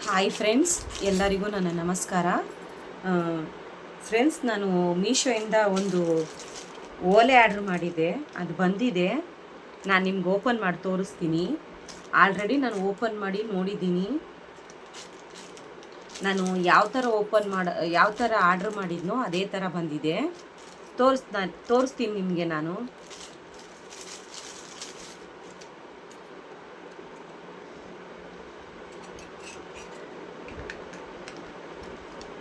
Hi friends, ಎಲ್ಲರಿಗೂ ನನ್ನ ನಮಸ್ಕಾರ. ಫ್ರೆಂಡ್ಸ್, ನಾನು ಮೀಶೋಯಿಂದ ಒಂದು ಓಲೆ ಆರ್ಡ್ರ್ ಮಾಡಿದ್ದೆ. ಅದು ಬಂದಿದೆ. ನಾನು ನಿಮ್ಗೆ ಓಪನ್ ಮಾಡಿ ತೋರಿಸ್ತೀನಿ. ಆಲ್ರೆಡಿ ನಾನು ಓಪನ್ ಮಾಡಿ ನೋಡಿದ್ದೀನಿ. ನಾನು ಯಾವ ಥರ ಆರ್ಡ್ರ್ ಮಾಡಿದ್ನೋ ಅದೇ ಥರ ಬಂದಿದೆ. ತೋರಿಸ್ತೀನಿ ನಿಮಗೆ ನಾನು.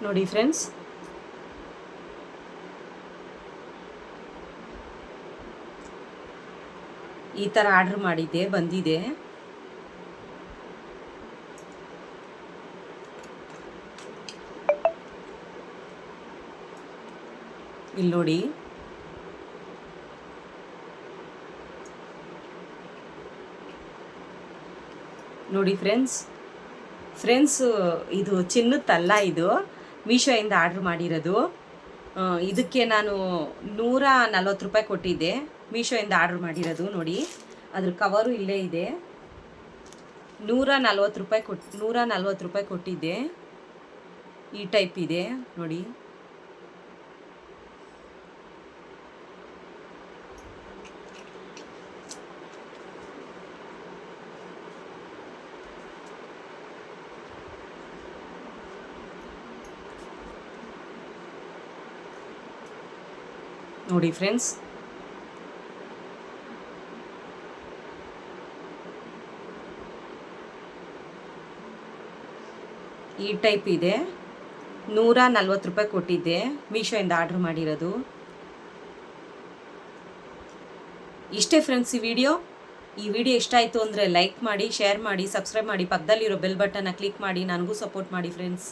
ನೋಡಿ ಫ್ರೆಂಡ್ಸ್, ಈ ಥರ ಆರ್ಡ್ರ್ ಮಾಡಿದ್ದೆ, ಬಂದಿದೆ. ಇಲ್ಲಿ ನೋಡಿ, ಫ್ರೆಂಡ್ಸ್ ಇದು ಚಿನ್ನದಲ್ಲ, ಇದು ಮೀಶೋಯಿಂದ ಆರ್ಡ್ರ್ ಮಾಡಿರೋದು. ಇದಕ್ಕೆ ನಾನು 140 ರೂಪಾಯಿ ಕೊಟ್ಟಿದ್ದೆ. ಮೀಶೋಯಿಂದ ಆರ್ಡ್ರ್ ಮಾಡಿರೋದು. ನೋಡಿ, ಅದ್ರ ಕವರು ಇಲ್ಲೇ ಇದೆ. 140 ರೂಪಾಯಿ ಕೊಟ್ಟಿದ್ದೆ. ಈ ಟೈಪ್ ಇದೆ ನೋಡಿ. ನೋಡಿ ಫ್ರೆಂಡ್ಸ್, ಈ ಟೈಪ್ ಇದೆ. 140 ರೂಪಾಯಿ ಕೊಟ್ಟಿದ್ದೆ. ಮೀಶೋಯಿಂದ ಆರ್ಡ್ರ್ ಮಾಡಿರೋದು. ಇಷ್ಟೇ ಫ್ರೆಂಡ್ಸ್ ಈ ವಿಡಿಯೋ ಇಷ್ಟ ಆಯಿತು ಅಂದರೆ ಲೈಕ್ ಮಾಡಿ, ಶೇರ್ ಮಾಡಿ, ಸಬ್ಸ್ಕ್ರೈಬ್ ಮಾಡಿ, ಪಕ್ಕದಲ್ಲಿರೋ ಬೆಲ್ ಬಟನ್ನ ಕ್ಲಿಕ್ ಮಾಡಿ ನನಗೂ ಸಪೋರ್ಟ್ ಮಾಡಿ ಫ್ರೆಂಡ್ಸ್.